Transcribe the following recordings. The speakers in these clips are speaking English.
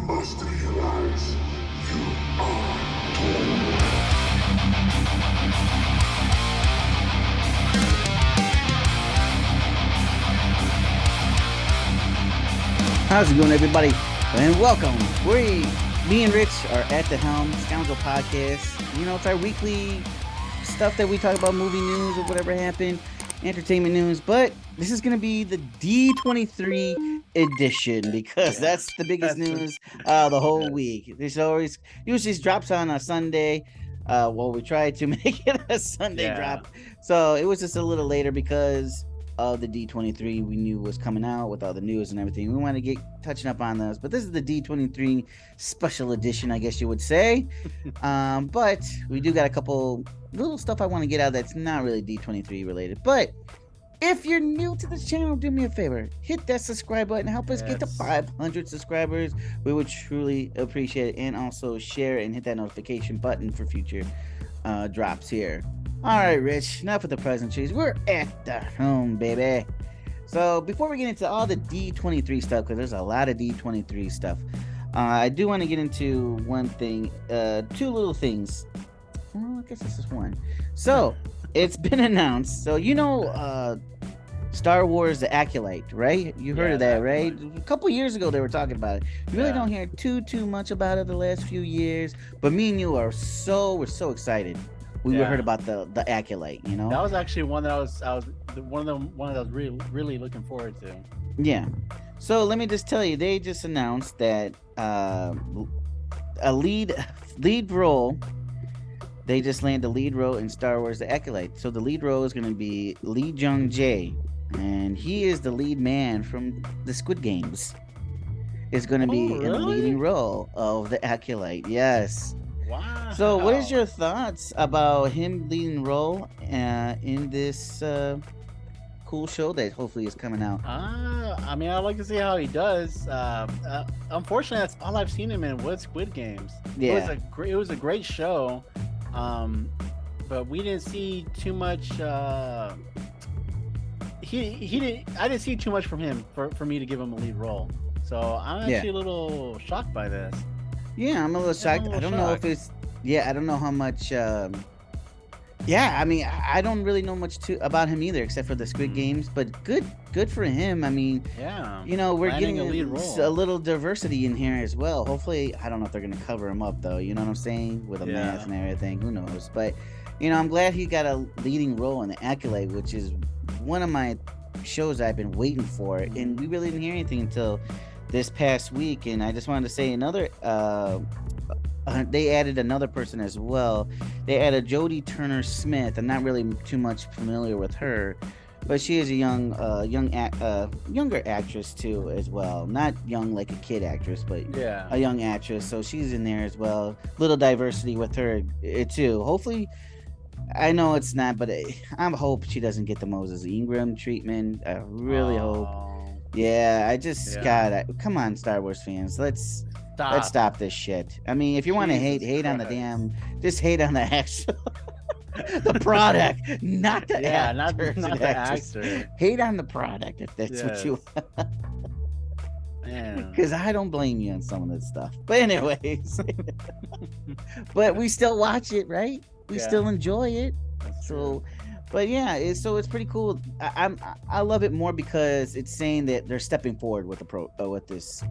must realize you are doomed. How's it going, everybody? And welcome. Me and Rich are at the helm, Scoundrel Podcast. You know, it's our weekly stuff that we talk about, movie news or whatever happened, entertainment news. But this is going to be the D23 edition because that's the biggest news the whole week. This always usually drops on a Sunday. Well, we tried to make it a Sunday drop, so it was just a little later because of the D23 we knew was coming out with all the news and everything. We want to get touching up on those, but this is the D23 special edition, I guess you would say. But we do got a couple little stuff I want to get out that's not really D23 related. But if you're new to this channel, do me a favor, hit that subscribe button, help us get to 500 subscribers. We would truly appreciate it, and also share and hit that notification button for future drops here. All right, Rich, enough of the pleasantries. We're at the home, baby. So before we get into all the D23 stuff, because there's a lot of D23 stuff, I do want to get into one thing, two little things. Well, I guess this is one. So it's been announced. So you know Star Wars The Acolyte, right? You heard of that, right? A couple years ago they were talking about it. You really don't hear too much about it the last few years, but me and you we're so excited. We heard about the Acolyte, you know. That was actually one that I was one that I was really looking forward to. Yeah. So let me just tell you, they just announced that a lead role. They just landed a lead role in Star Wars: The Acolyte. So the lead role is going to be Lee Jung-jae, and he is the lead man from the Squid Games. Is going to be in the leading role of the Acolyte. Yes. Wow. So what is your thoughts about him leading role in this cool show that hopefully is coming out? I mean, I'd like to see how he does. Unfortunately, that's all I've seen him in was Squid Games. Yeah. It was a great show, but we didn't see too much. He didn't. I didn't see too much from him for me to give him a lead role. So I'm actually a little shocked by this. Yeah, I'm a little shocked. I don't know if it's. Yeah, I don't know how much. I mean, I don't really know much about him either, except for the Squid Games. But good for him. I mean, you know, we're getting a little diversity in here as well. Hopefully, I don't know if they're gonna cover him up though. You know what I'm saying? With a mask and everything. Who knows? But you know, I'm glad he got a leading role in The Acolyte, which is one of my shows I've been waiting for, and we really didn't hear anything until this past week. And I just wanted to say another they added another person as well. They added Jody Turner-Smith. I'm not really too much familiar with her, but she is a younger actress too as well. Not young like a kid actress, but a young actress. So she's in there as well. Little diversity with her too. Hopefully, I know it's not, but I hope she doesn't get the Moses Ingram treatment. I really hope. Yeah, I just gotta come on, Star Wars fans. Let's stop this shit. I mean, if you want to hate on the just hate on the actual the product, not the actor. Not the actor. Hate on the product if that's what you want. Because I don't blame you on some of this stuff. But anyways, but we still watch it, right? We still enjoy it. That's so. True. But yeah, it's pretty cool. I love it more because it's saying that they're stepping forward with with this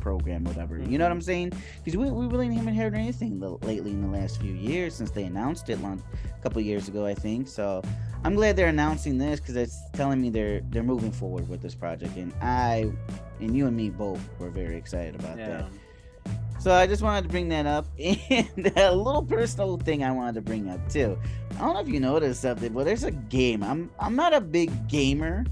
program, whatever. You know what I'm saying? Because we really haven't heard anything lately in the last few years since they announced it a couple of years ago, I think. So I'm glad they're announcing this because it's telling me they're moving forward with this project, and you and me both were very excited about that. So I just wanted to bring that up, and a little personal thing I wanted to bring up too. I don't know if you noticed something, but there's a game. I'm not a big gamer.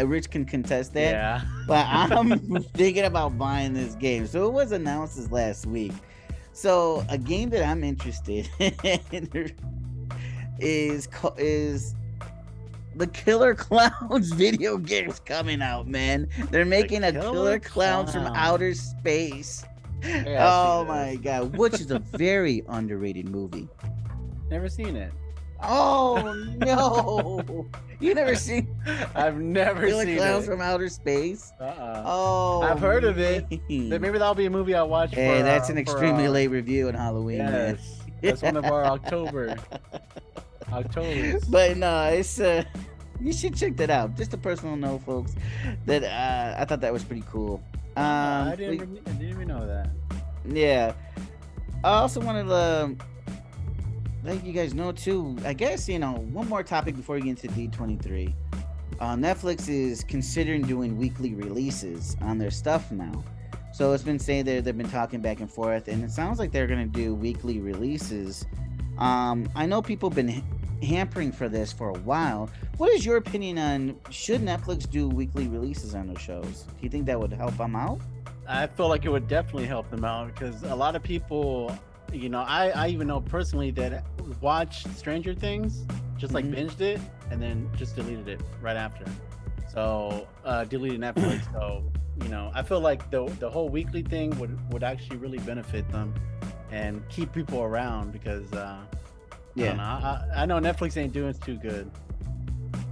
Rich can contest that. Yeah. But I'm thinking about buying this game. So it was announced this last week. So a game that I'm interested in is the Killer Clowns video game's coming out, man. They're making a Killer Clowns from outer space. Oh my god, which is a very underrated movie. Never seen it. Oh no! You never seen I've never Killer seen Clowns it. from Outer Space? Uh-uh. Oh, I've heard of it. man. Maybe that'll be a movie I'll watch Hey, for that's an extremely our, late review on Halloween, man. yes. That's one of our Octobers. But no, it's you should check that out. Just a personal note, folks. That I thought that was pretty cool. I didn't even know that. Yeah. I also wanted to let you guys know too. I guess one more topic before we get into D23. Netflix is considering doing weekly releases on their stuff now. So it's been saying they've been talking back and forth, and it sounds like they're gonna do weekly releases. I know people have been hampering for this for a while. What is your opinion on should Netflix do weekly releases on their shows? Do you think that would help them out? I feel like it would definitely help them out because a lot of people, I even know personally that watched Stranger Things, just like binged it and then just deleted it right after. So deleted Netflix. So I feel like the whole weekly thing would actually really benefit them and keep people around because I know Netflix ain't doing too good.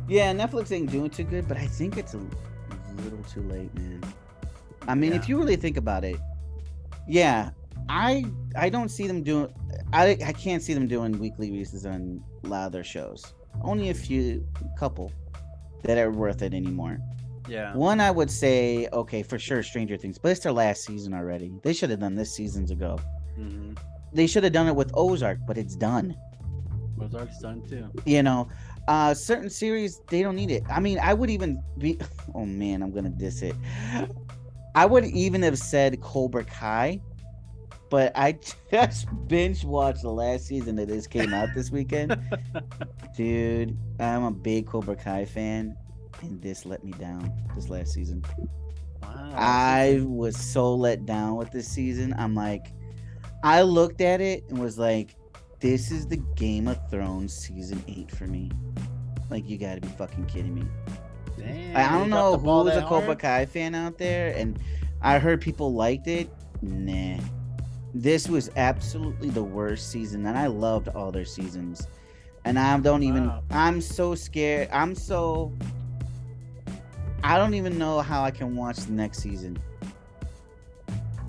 Yeah, Netflix ain't doing too good, but I think it's a little too late, man. I mean, if you really think about it, yeah, I don't see them doing. I can't see them doing weekly releases on a lot of their shows. Only a couple that are worth it anymore. Yeah. One I would say, okay, for sure, Stranger Things, but it's their last season already. They should have done this seasons ago. Mm-hmm. They should have done it with Ozark, but it's done. Ozark's done too. Certain series they don't need it. I mean, I would even be. Oh man, I'm gonna diss it. I would even have said Cobra Kai, but I just binge watched the last season that this came out this weekend. Dude, I'm a big Cobra Kai fan, and this let me down this last season. Wow. I was so let down with this season. I'm like, I looked at it and was like, this is the Game of Thrones season 8 for me. Like, you gotta be fucking kidding me. Damn, I don't know who's a Cobra hard? Kai fan out there, and I heard people liked it. Nah. This was absolutely the worst season, and I loved all their seasons. And I don't even, I'm so scared. I don't even know how I can watch the next season.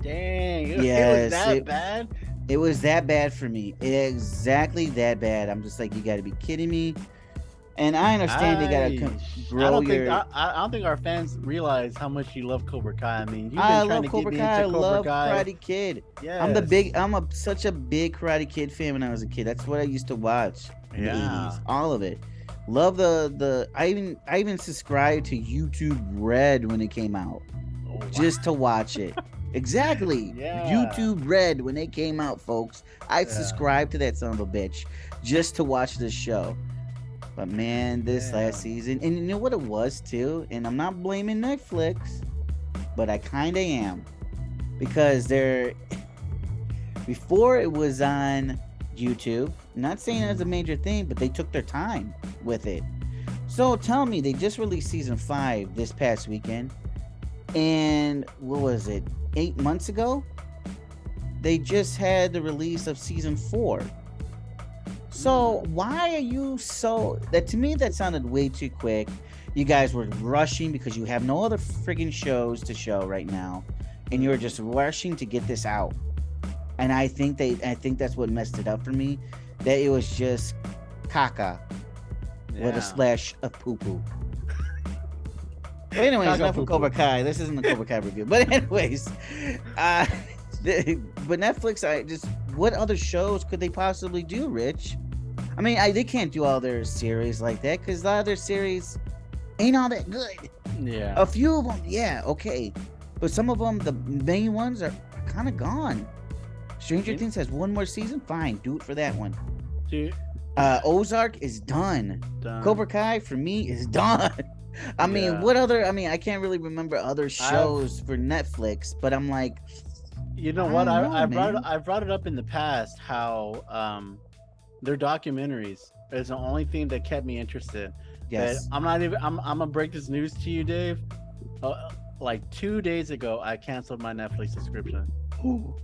Dang, Yes, it was that bad? It was that bad for me. Exactly that bad. I'm just like, you gotta be kidding me. And I understand they gotta grow I don't think our fans realize how much you love Cobra Kai. I mean, you've been I trying love to Cobra get me Kai. I into Cobra love Kai. Karate Kid. Yeah, I'm such a big Karate Kid fan when I was a kid. That's what I used to watch in the 80s. All of it. Love the I even subscribed to YouTube Red when it came out. Oh, wow. Just to watch it. Exactly. Yeah. YouTube Red when it came out, folks. I subscribed to that son of a bitch just to watch this show. But man, this last season, and you know what it was too, and I'm not blaming Netflix, but I kind of am, because before it was on YouTube, not saying it was a major thing, but they took their time with it. So tell me, they just released season 5 this past weekend, and what was it, 8 months ago? They just had the release of season 4. So why are you to me that sounded way too quick. You guys were rushing because you have no other friggin' shows to show right now, and you were just rushing to get this out. And I think that's what messed it up for me. That it was just caca with a splash of poo poo. But anyways, enough of Cobra Kai. This isn't a Cobra Kai review. But anyways, but Netflix, what other shows could they possibly do, Rich? I mean, they can't do all their series like that because a lot of their series ain't all that good. Yeah. A few of them, yeah, okay. But some of them, the main ones are kind of gone. Stranger Things has one more season. Fine, do it for that one. Dude. Ozark is done. Cobra Kai, for me, is done. I mean, what other... I mean, I can't really remember other shows for Netflix, but I'm like... You know what? I brought it up in the past how their documentaries is the only thing that kept me interested. Yes. I'm gonna break this news to you, Dave. Like 2 days ago, I canceled my Netflix subscription.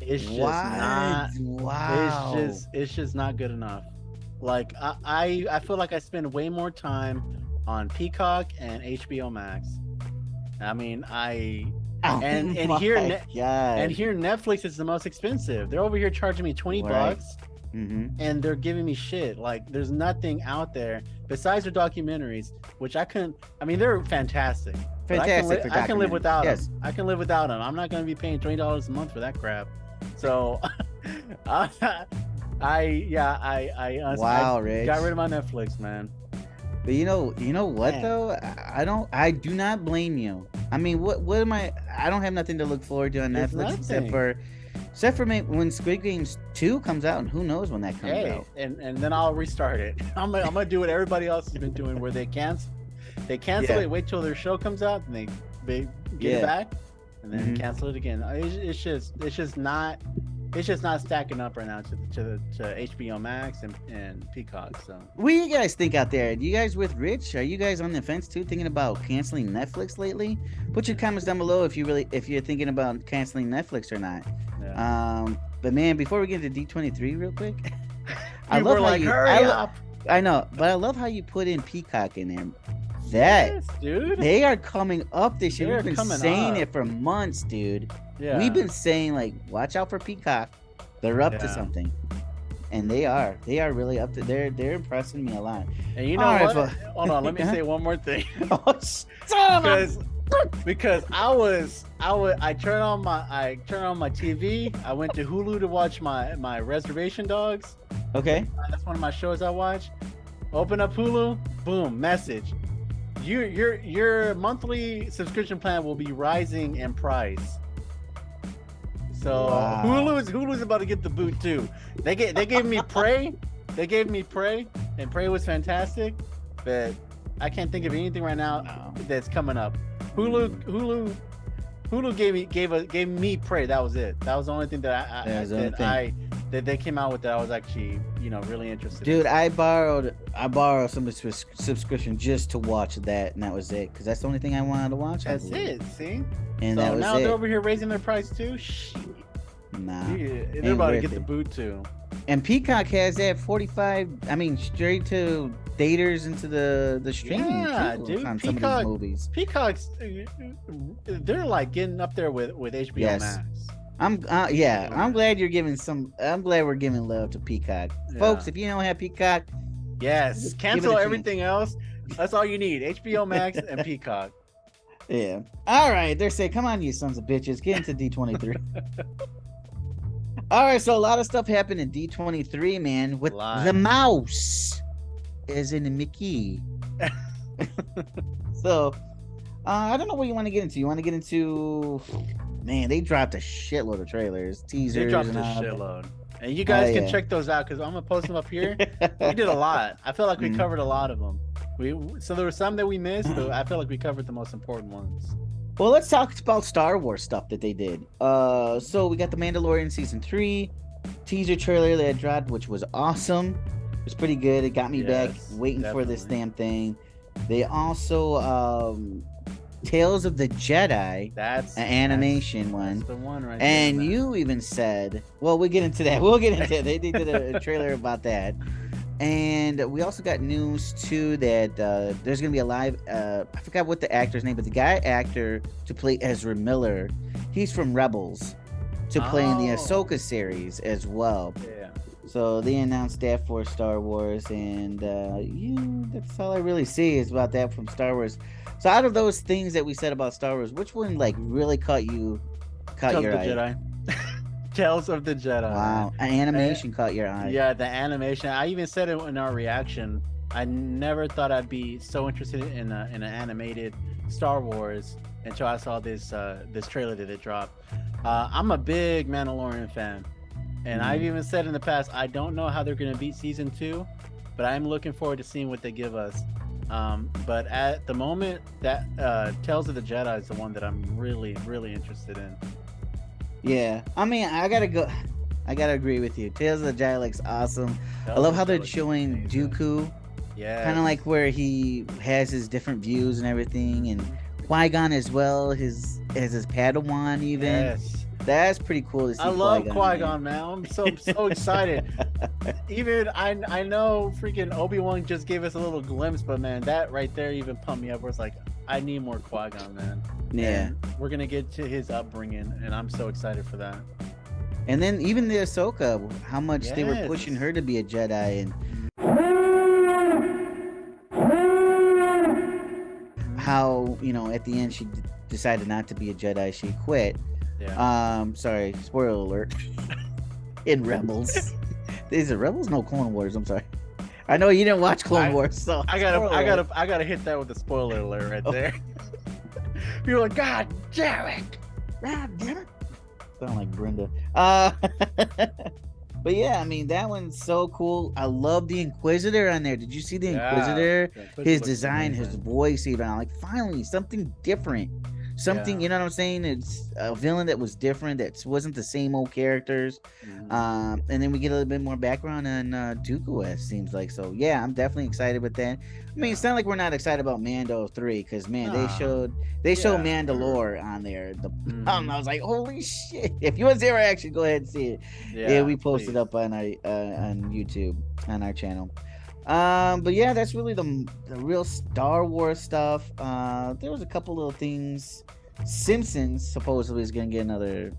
It's just not. Wow. It's just not good enough. Like I feel like I spend way more time on Peacock and HBO Max. I mean, Oh and my here God. and here Netflix is the most expensive. They're over here charging me 20 Right. bucks, Mm-hmm. and they're giving me shit. Like there's nothing out there besides their documentaries, which I couldn't. I mean, they're fantastic. But Fantastic for I can live documentaries. without Yes. them. I can live without them. I'm not going to be paying $20 a month for that crap. So, I Wow, I Rich. got rid of my Netflix, man. But you know what Man. though? I do not blame you. I mean, what am I don't have nothing to look forward to on There's Netflix nothing. except for when Squid Games 2 comes out, and who knows when that comes Hey, out. and then I'll restart it. I'm gonna do what everybody else has been doing, where they cancel Yeah. it, wait till their show comes out, and they get Yeah. it back, and then Mhm. cancel it again. It's just not stacking up right now to HBO Max and Peacock. So What do you guys think out there? Do you guys with Rich? Are you guys on the fence too, thinking about canceling Netflix lately? Put your comments down below if you're thinking about canceling Netflix or not. yeah. But man, before we get into D23 real quick, I People love are how like, you hurry up. I know, but I love how you put in Peacock in there. That Yes, dude. they are coming up this year. They're We've been coming saying up. it for months, dude. Yeah. We've been saying like, watch out for Peacock. They're up to Yeah. something, and they are. They are really up to. They're impressing me a lot. And you know All right, what? well- Hold on, let me say one more thing. Oh, stop! because I turned on my TV. I went to Hulu to watch my Reservation Dogs. Okay. That's one of my shows I watch. Open up Hulu, boom, message. Your monthly subscription plan will be rising in price. So Wow. Hulu's about to get the boot too. They gave me Prey. They gave me Prey, and Prey was fantastic. But I can't think of anything right now No. that's coming up. Hulu gave me Prey. That was it. That was the only thing that that they came out with that I was actually really interested Dude, in. I borrowed some subscription just to watch that, and that was it. Because that's the only thing I wanted to watch. That's it. See. And So that was now it. they're over here raising their price too. Shit. Nah. Yeah, they're ain't about to worth get the it. boot too. And Peacock has that 45. I mean, straight to daters into the streaming. Yeah, too, dude, on some of Peacock- these movies. Peacock's they're like getting up there with HBO Yes. Max. I'm glad you're giving I'm glad we're giving love to Peacock, folks. Yeah. If you don't have Peacock, Yes, Give it a cancel chance. everything else. That's all you need. HBO Max and Peacock. yeah. All right, they're saying, come on, you sons of bitches, get into D23. All right, so a lot of stuff happened in D23, man, with Lot. the mouse as in the Mickey. So, I don't know what you want to get into. You want to get into, man, they dropped a shitload of trailers, teasers. They dropped a and all that. shitload. And you guys can yeah. check those out because I'm gonna post them up here. We did a lot. I feel like we Mhm. covered a lot of them. So there were some that we missed, but I feel like we covered the most important ones. Well, let's talk about Star Wars stuff that they did. So we got the Mandalorian season 3 teaser trailer that dropped, which was awesome. It was pretty good. It got me back Yes, waiting for this definitely. damn thing. They also Tales of the Jedi, That's an animation that's one. the one right And there, man. you even said, well, we'll get into that. We'll get into it. They did a trailer about that. And we also got news too that there's gonna be a live. I forgot what the actor's name, but the actor to play Ezra Miller, he's from Rebels, to play in the Oh. Ahsoka series as well. Yeah. So they announced that for Star Wars, and that's all I really see is about that from Star Wars. So out of those things that we said about Star Wars, which one like really caught your Tales of the eye? Jedi. Tales of the Jedi. Wow, an animation caught your eye. Yeah, the animation. I even said it in our reaction. I never thought I'd be so interested in an animated Star Wars until I saw this trailer that it dropped. I'm a big Mandalorian fan, and I've even said in the past I don't know how they're going to beat season 2, but I'm looking forward to seeing what they give us. But at the moment, that Tales of the Jedi is the one that I'm really, really interested in. Yeah, I mean, I gotta agree with you. Tales of the Jedi looks awesome. I Tales love of how the they're Jedi showing looks amazing. Dooku, Yeah, kind of like where he has his different views and everything, and Qui-Gon as well, his Padawan even. Yes. That's pretty cool to see. I love Qui-Gon, Qui-Gon, man. I'm so excited. Even I know freaking Obi-Wan just gave us a little glimpse, but man, that right there even pumped me up. Where it's like, I need more Qui-Gon, man. Yeah. And we're gonna get to his upbringing, and I'm so excited for that. And then even the Ahsoka, how much they were Yes. pushing her to be a Jedi, and how, you know, at the end she decided not to be a Jedi. She quit. Yeah. Sorry, spoiler alert. In Rebels. Is it Rebels? No, Clone Wars. I'm sorry. I know you didn't watch Clone Wars, so I gotta hit that with the spoiler alert right there. People are like, God damn it! God damn it! Sound like Brenda. But yeah, I mean, that one's so cool. I love the Inquisitor on there. Did you see the Inquisitor? The Inquisitor His looks design, amazing. his voice, even. I'm like, finally, something different. Something, you know what I'm saying? It's a villain that was different, that wasn't the same old characters. Mhm. And then we get a little bit more background on Dooku, it seems like. So yeah, I'm definitely excited with that. I mean, it's not like we're not excited about Mando 3, because man, they showed Mandalore on there. I was like, holy shit! If you want to see our reaction, go ahead and see it. Yeah, we posted please. up on our on YouTube on our channel. But yeah, that's really the real Star Wars stuff. There was a couple little things. Simpsons supposedly is gonna get another,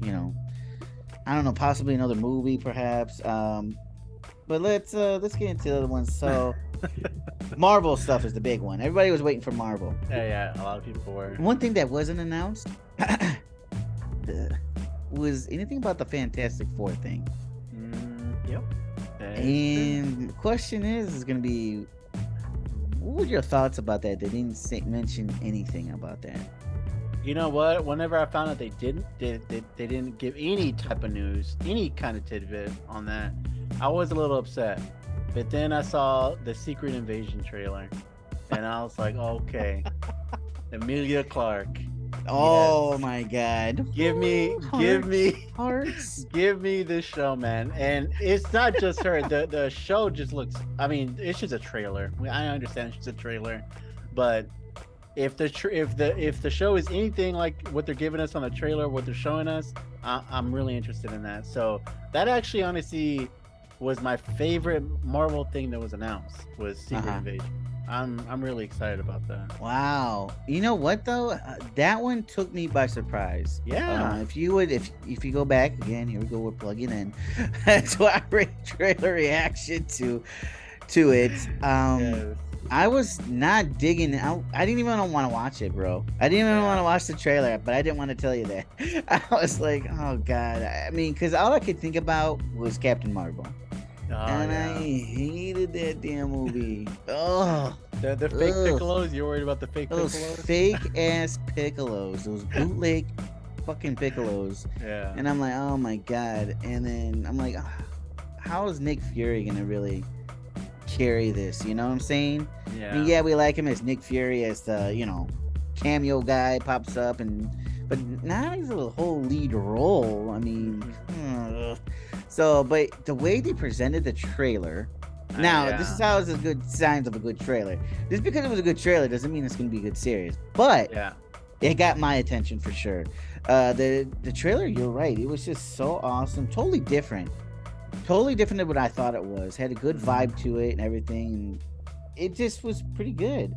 you know, I don't know, possibly another movie, perhaps. But let's get into the other ones. So, Marvel stuff is the big one. Everybody was waiting for Marvel. Yeah, a lot of people were. One thing that wasn't announced was anything about the Fantastic Four thing. Yep. And the question is going to be, what were your thoughts about that? They didn't mention anything about that. You know what? Whenever I found out they didn't give any type of news, any kind of tidbit on that, I was a little upset. But then I saw the Secret Invasion trailer, and I was like, okay, Emilia Clarke. Oh Yes. my God! Give me hearts. Give me this show, man. And it's not just her. The show just looks. I mean, it's just a trailer. I understand it's just a trailer, but if the show is anything like what they're giving us on the trailer, what they're showing us, I'm really interested in that. So that actually, honestly, was my favorite Marvel thing that was announced, was Secret Invasion. I'm really excited about that. Wow. You know what though? That one took me by surprise. Yeah. If you go back again, here we go. We're plugging in to our trailer reaction to it. Yes. I was not digging. I didn't even want to watch it, bro. I didn't even want to watch the trailer, but I didn't want to tell you that. I was like, oh God. I mean, because all I could think about was Captain Marvel. And I hated that damn movie. Oh, the fake Piccolos. You're worried about the fake those Piccolos? fake ass Piccolos, those bootleg fucking Piccolos. Yeah. And I'm like, oh my God. And then I'm like, how is Nick Fury gonna really carry this? You know what I'm saying? Yeah. I mean, yeah, we like him as Nick Fury, as the, you know, cameo guy pops up, but now he's a whole lead role. I mean, so, but the way they presented the trailer, now this is how it's a good signs of a good trailer. Just because it was a good trailer doesn't mean it's gonna be a good series, but it got my attention for sure. The trailer, you're right, it was just so awesome, totally different than what I thought it was. Had a good vibe to it and everything, and it just was pretty good.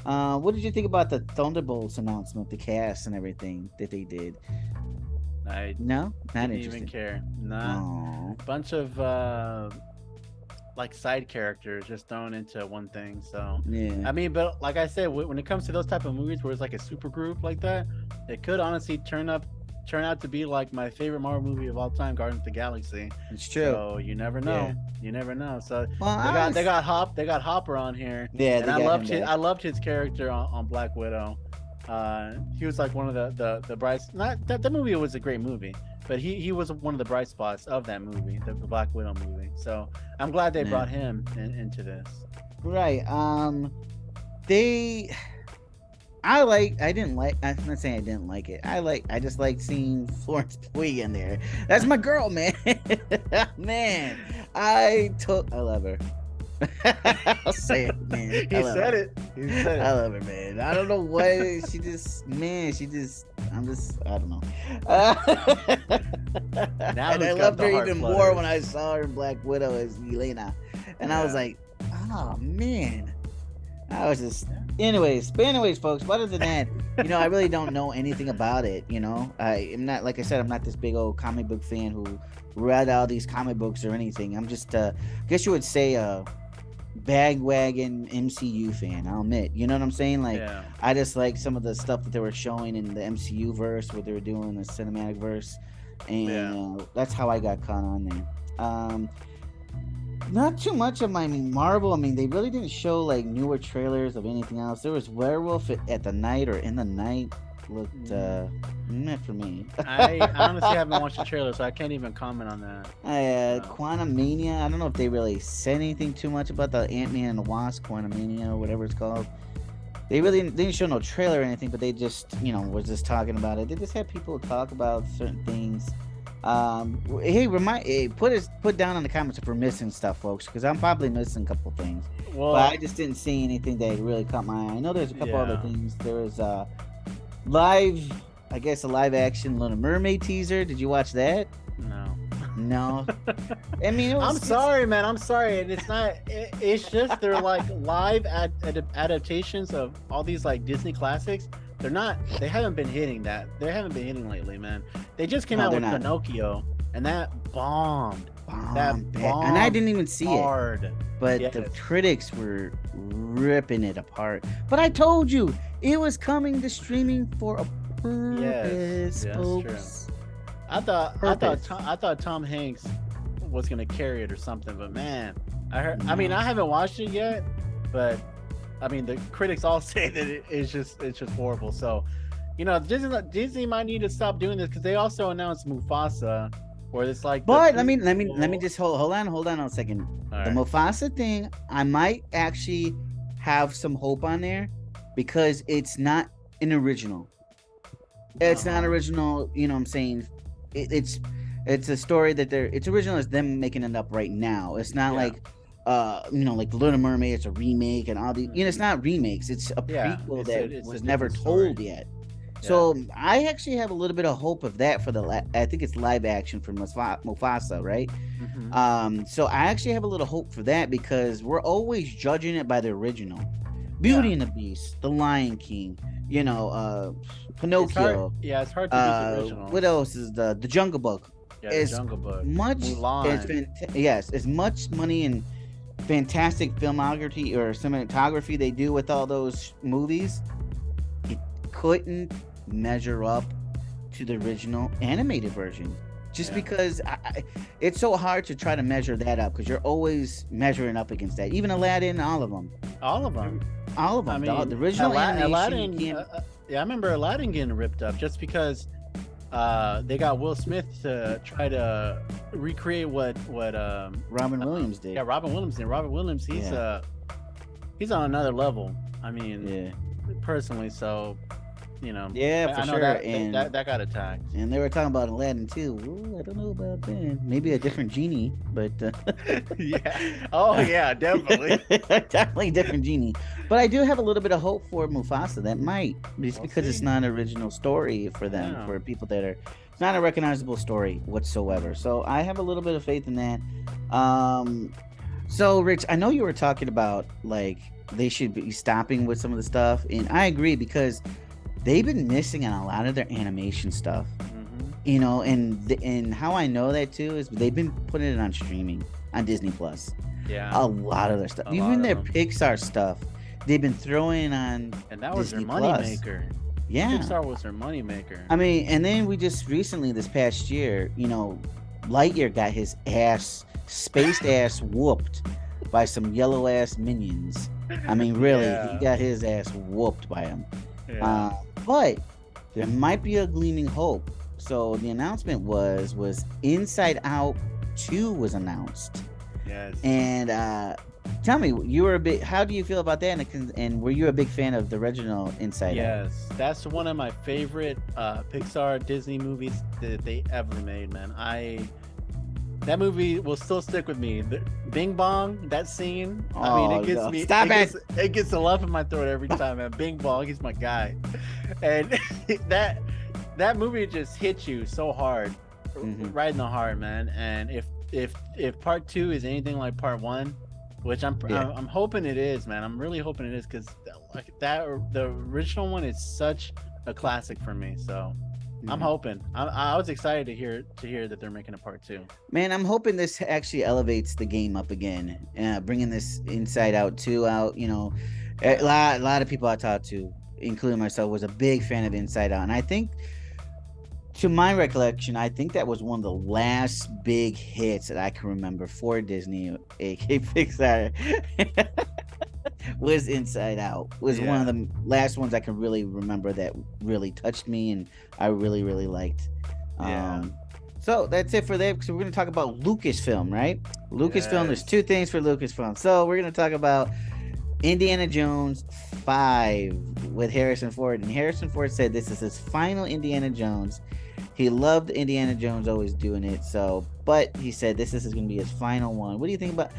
What did you think about the Thunderbolts announcement, the cast and everything that they did? No, not didn't interested. even care. Nah. Bunch of like side characters just thrown into one thing. So yeah, I mean, but like I said, when it comes to those type of movies where it's like a super group like that, it could honestly turn out to be like my favorite Marvel movie of all time, Guardians of the Galaxy. It's true. So you never know. You never know. So well, they got Hopper on here. Yeah, and I loved his character on Black Widow. He was like one of the bright. Not that the movie was a great movie, but he was one of the bright spots of that movie, the Black Widow movie. So I'm glad they brought him into this. Right. I'm not saying I didn't like it. I just like seeing Florence Pugh in there. That's my girl, man. Man, I love her. I'll say it. man. He said it. He said I it. love her, man. I don't know what she just, man. I don't know. Now And I who's got loved the her heart even more flutters? when I saw her in Black Widow as Yelena, and I was Yeah. like, oh man. I was just, anyways, folks. But other than that, I really don't know anything about it. I am not, like I said, I'm not this big old comic book fan who read all these comic books or anything. I'm just, I guess you would say, bagwagon MCU fan. I'll admit. You know what I'm saying? Like, Yeah. I just like some of the stuff that they were showing in the MCU verse, what they were doing in the cinematic verse, and that's how I got caught on there. Not too much of Marvel. I mean, they really didn't show like newer trailers of anything else. There was Werewolf at the Night or In the Night. Looked not for me. I honestly haven't watched the trailer, so I can't even comment on that. Quantum Mania. I don't know if they really said anything too much about the Ant-Man and the Wasp, Quantum Mania or whatever it's called. They really didn't show no trailer or anything, but they just, was just talking about it. They just had people talk about certain things. Hey, put down in the comments if we're missing stuff, folks, because I'm probably missing a couple things. Well, but I just didn't see anything that really caught my eye. I know there's a couple other things. There was a live action Little Mermaid teaser. Did you watch that? No. I mean, I'm sorry, man. I'm sorry. And it's not. It's just they're like live adaptations of all these like Disney classics. They're not. They haven't been hitting that. They haven't been hitting lately, man. They just came out with Pinocchio, and that bombed. That bombed. And I didn't even see hard. it. But the critics were ripping it apart. But I told you it was coming to streaming for a purpose, folks. True. I thought Tom Hanks was gonna carry it or something, but man, I heard. No. I mean, I haven't watched it yet, but I mean, the critics all say that it's just horrible. So, Disney might need to stop doing this because they also announced Mufasa, where it's like. But let me just hold on a second. All the right. Mufasa thing, I might actually have some hope on there because it's not an original. It's not original. You know what I'm saying? It's a story that it's original as them making it up right now. It's not like like The Little Mermaid. It's a remake and all the. It's not remakes. It's a prequel that was never told yet. Yeah. So I actually have a little bit of hope of that for I think it's live action for Mufasa, right? Mm-hmm. So I actually have a little hope for that because we're always judging it by the original. Beauty and the Beast, The Lion King, Pinocchio. It's hard to beat the original. What else is the Jungle Book? The Jungle Book. As much money and fantastic filmography or cinematography they do with all those movies, it couldn't measure up to the original animated version. Just because it's so hard to try to measure that up because you're always measuring up against that. Even Aladdin, all of them. I mean, the original animation. I remember Aladdin getting ripped up just because they got Will Smith to try to recreate what Robin Williams did. Yeah, Robin Williams did. Robin Williams, he's on another level. I mean, personally, so. For sure. That got attacked. And they were talking about Aladdin too. Ooh, I don't know about that. Maybe a different genie, but definitely. Definitely different genie. But I do have a little bit of hope for Mufasa. That might, just because it's not an original story for them, for people that are. It's not a recognizable story whatsoever. So I have a little bit of faith in that. So Rich, I know you were talking about like they should be stopping with some of the stuff, and I agree because they've been missing on a lot of their animation stuff. And how I know that too is they've been putting it on streaming on Disney Plus. Yeah, a lot of their stuff, even their Pixar stuff, they've been throwing on. And that was Disney their money maker. Yeah, Pixar was their money maker. I mean, and then we just recently this past year, Lightyear got his spaced ass whooped by some yellow ass minions. I mean, really, he got his ass whooped by them. Yeah. But there might be a gleaming hope. So the announcement was Inside Out 2 was announced. Yes. And tell me, how do you feel about that? And were you a big fan of the original Inside Out? Yes, that's one of my favorite Pixar Disney movies that they ever made, man. that movie will still stick with me. The Bing Bong, that scene. I mean, Oh, it gets no. me. Stop it. It gets a lump in my throat every time. Man, Bing Bong, he's my guy, and that movie just hits you so hard, right in the heart, man. And if part 2 is anything like part 1, which I'm hoping it is, man. I'm really hoping it is, because like that, the original one is such a classic for me. So I'm hoping. I was excited to hear that they're making a part 2. Man, I'm hoping this actually elevates the game up again, bringing this Inside Out 2 out. You know, a lot of people I talked to, including myself, was a big fan of Inside Out, and I think, to my recollection, I think that was one of the last big hits that I can remember for Disney, aka Pixar. Was Inside Out. Was one of the last ones I can really remember that really touched me and I really, really liked. So that's it for that. So we're going to talk about Lucasfilm, right? Lucasfilm, there's 2 things for Lucasfilm. So we're going to talk about Indiana Jones 5 with Harrison Ford. And Harrison Ford said this is his final Indiana Jones. He loved Indiana Jones always doing it. But he said this is going to be his final one. What do you think about...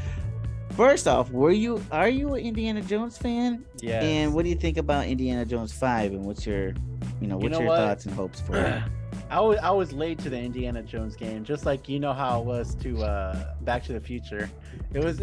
First off, are you an Indiana Jones fan? Yeah. And what do you think about Indiana Jones 5? And what's your thoughts and hopes for it? I was late to the Indiana Jones game, just like you know how it was to Back to the Future. It was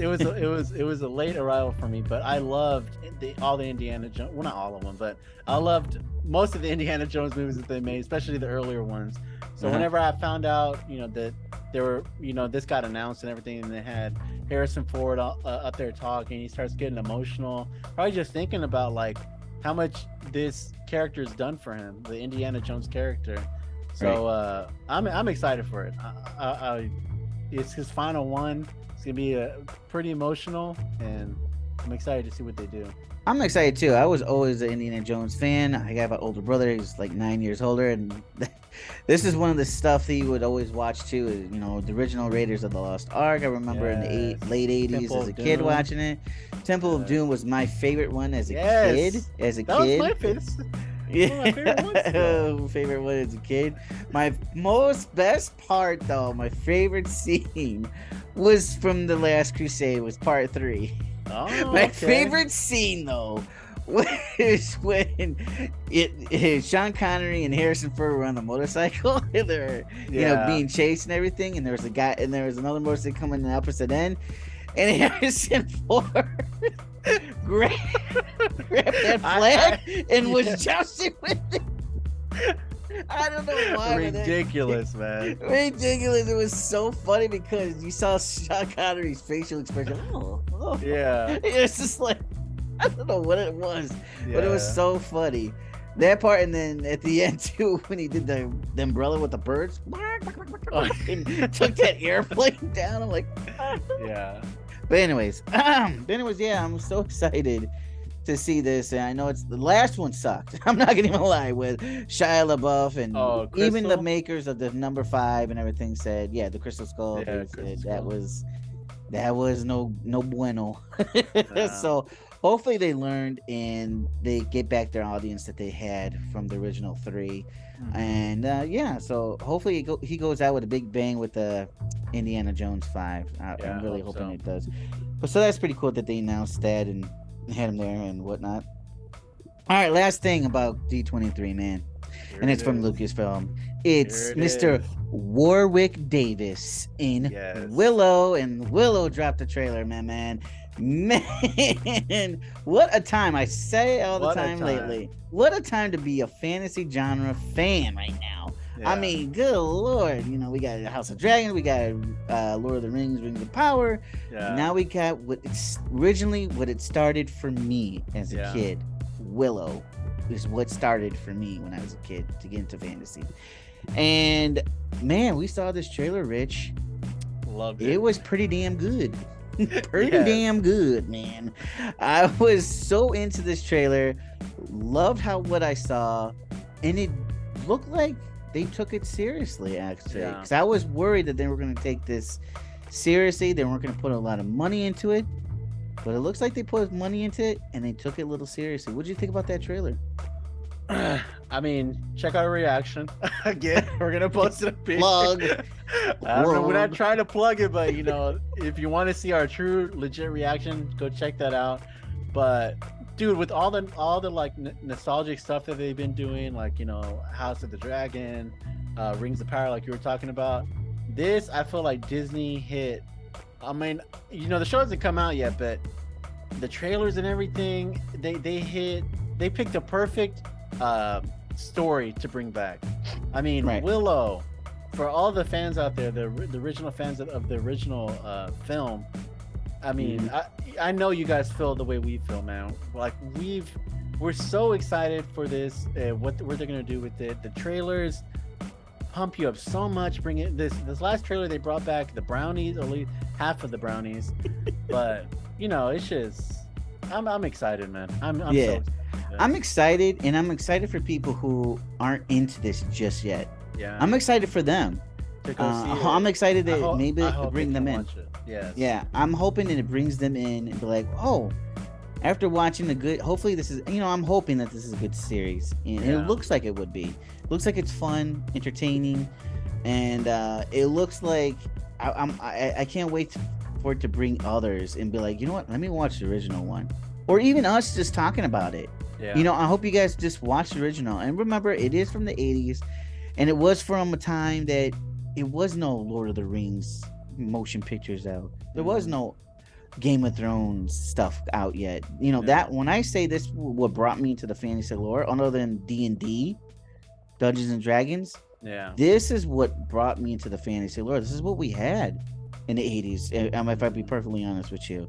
a late arrival for me, but I loved all the Indiana Jones. Well, not all of them, but I loved most of the Indiana Jones movies that they made, especially the earlier ones. So whenever I found out, that there were, this got announced and everything, and they had Harrison Ford up there talking, he starts getting emotional, probably just thinking about like how much this character's done for him, the Indiana Jones character. So I'm excited for it. It's his final one. It's gonna be pretty emotional, and I'm excited to see what they do. I'm excited too. I was always an Indiana Jones fan. I have an older brother. He's like 9 years older, and this is one of the stuff he would always watch too. Is, the original Raiders of the Lost Ark. I remember in the late '80s Temple as a of kid Doom. Watching it. Temple of Doom was my favorite one as a kid. Was my favorite. Favorite one as a kid. My best part though, my favorite scene was from The Last Crusade. Was part 3. Oh, my favorite scene though was when Sean Connery and Harrison Ford were on the motorcycle and they're being chased and everything, and there was another motorcycle coming in the opposite end, and Harrison Ford grabbed that flag and was jousting with it. I don't know why. Ridiculous, man. Ridiculous. It was so funny because you saw Sean Connery's facial expression. Yeah. It's just like, I don't know what it was, but it was so funny. That part, and then at the end too, when he did the umbrella with the birds, and took that airplane down. I'm like, yeah. But anyways, yeah, I'm so excited to see this, and I know the last one sucked. I'm not gonna even lie, with Shia LaBeuf and even the makers of the number 5 and everything said, the Crystal Skull. That was no bueno. So hopefully they learned and they get back their audience that they had from the original 3. And so hopefully he goes out with a big bang with the Indiana Jones 5. I'm really hoping it does. But so that's pretty cool that they announced that and had him there and whatnot. All right, last thing about D23, man. And it's from Lucasfilm. It's Mr. Warwick Davis in Willow, and Willow dropped the trailer, man. Man, what a time. I say it all the time lately. What a time to be a fantasy genre fan right now. Yeah. I mean, good Lord. We got House of Dragons, we got Lord of the Rings, Rings of Power. Yeah. Now we got what it started for me as a kid. Willow is what started for me when I was a kid to get into fantasy. And man, we saw this trailer, Rich. Loved it. It was pretty damn good. Damn good, man. I was so into this trailer. Loved what I saw, and it looked like they took it seriously, actually. Because I was worried that they were going to take this seriously. They weren't going to put a lot of money into it, but it looks like they put money into it and they took it a little seriously. What did you think about that trailer? I mean, check out our reaction. Again, we're gonna post it up here. Plug. I don't know. We're not World. trying to plug it, but if you want to see our true, legit reaction, go check that out. But dude, with all the like nostalgic stuff that they've been doing, like House of the Dragon, Rings of Power, like you were talking about, this I feel like Disney hit. I mean, the show hasn't come out yet, but the trailers and everything, they picked the perfect story to bring back. I mean, Right. Willow, for all the fans out there, the original fans of the original film. I mean, I know you guys feel the way we feel, man. Like we're so excited for this. What they're gonna do with it. The trailers pump you up so much. Bring it. This last trailer they brought back the brownies, at least half of the brownies, but it's just I'm excited, man. I'm so excited. I'm excited, and I'm excited for people who aren't into this just yet. Yeah, I'm excited for them. To go see it. I'm excited that maybe I it hope could bring they them can in. watch it. Yes. Yeah, I'm hoping that it brings them in and be like, oh, after watching the good, hopefully this is, I'm hoping that this is a good series, and it looks like it would be. It looks like it's fun, entertaining, and it looks like I can't wait for it to bring others and be like, you know what, let me watch the original one, or even us just talking about it. Yeah. I hope you guys just watch the original, and remember, it is from the 80s, and it was from a time that it was no Lord of the Rings motion pictures out. There was no Game of Thrones stuff out yet. That when I say this, what brought me into the fantasy lore, other than D&D, Dungeons and Dragons, this is what brought me into the fantasy lore. This is what we had in the 80s. If I be perfectly honest with you,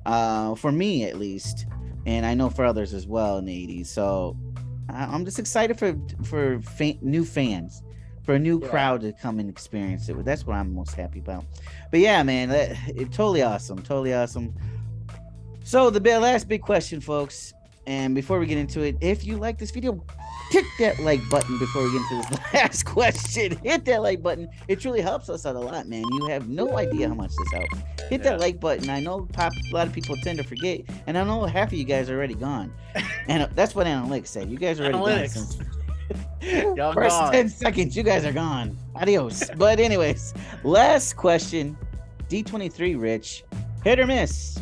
for me at least, and I know for others as well in the 80s. So I'm just excited for new fans. For a new crowd to come and experience it. That's what I'm most happy about. But yeah, man, totally awesome. Totally awesome. So the last big question, folks, and before we get into it, if you like this video, hit that like button before we get into this last question. Hit that like button. It truly helps us out a lot, man. You have no idea how much this helps. Hit that like button. I know a lot of people tend to forget, and I know half of you guys are already gone. And that's what analytics said. You guys are already gone since first gone. 10 seconds, you guys are gone. Adios. But anyways, last question. D23, Rich. Hit or miss?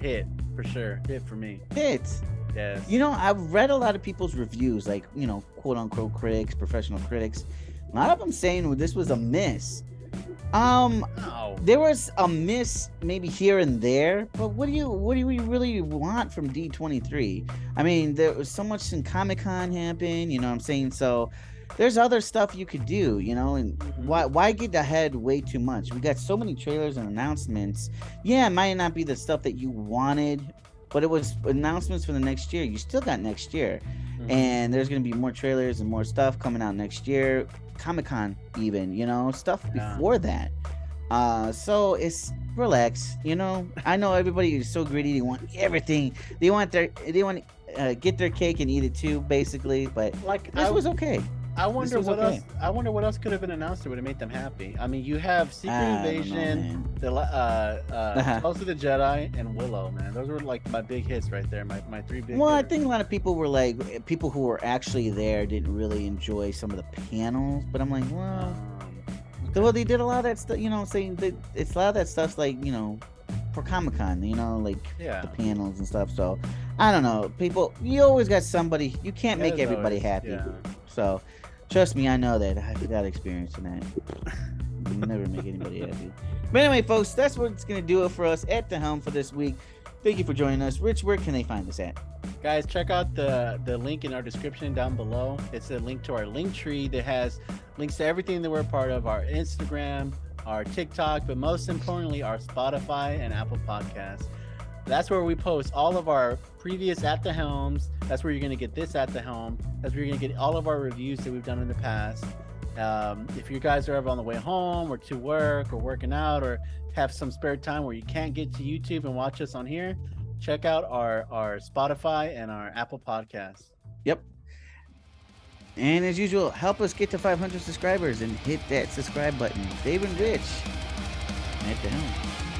Hit for sure. Hit for me. Hit. Yes. I've read a lot of people's reviews, like, quote unquote critics, professional critics. A lot of them saying this was a miss. There was a miss maybe here and there, but what do you really want from D23? I mean, there was so much in Comic-Con happen, what I'm saying? So there's other stuff you could do, and why get ahead way too much? We got so many trailers and announcements. Yeah, it might not be the stuff that you wanted, but it was announcements for the next year. You still got next year. And there's going to be more trailers and more stuff coming out next year. Comic-Con even, stuff before that. So it's relax, I know everybody is so greedy. They want everything. They want to get their cake and eat it too, basically. But like this was okay. I wonder what else. I wonder what else could have been announced that would have made them happy. I mean, you have Secret Invasion, House of the Jedi, and Willow. Man, those were like my big hits right there. My three big. Well, hitters. I think a lot of people were like, people who were actually there didn't really enjoy some of the panels. But I'm like, well, well, they did a lot of that stuff. Saying that it's a lot of that stuff's like, for Comic-Con, like the panels and stuff. So I don't know, people. You always got somebody. You can't make everybody happy. Yeah. So. Trust me, I know that. I've got experience in that. You never make anybody happy. But anyway, folks, that's what's going to do it for us at the helm for this week. Thank you for joining us. Rich, where can they find us at? Guys, check out the link in our description down below. It's a link to our link tree that has links to everything that we're a part of, our Instagram, our TikTok, but most importantly, our Spotify and Apple Podcasts. That's where we post all of our previous At the Helms. That's where you're going to get this At the Helm. That's where you're going to get all of our reviews that we've done in the past. If you guys are ever on the way home or to work or working out or have some spare time where you can't get to YouTube and watch us on here, check out our Spotify and our Apple Podcasts. Yep. And as usual, help us get to 500 subscribers and hit that subscribe button. Dave and Rich at the helm.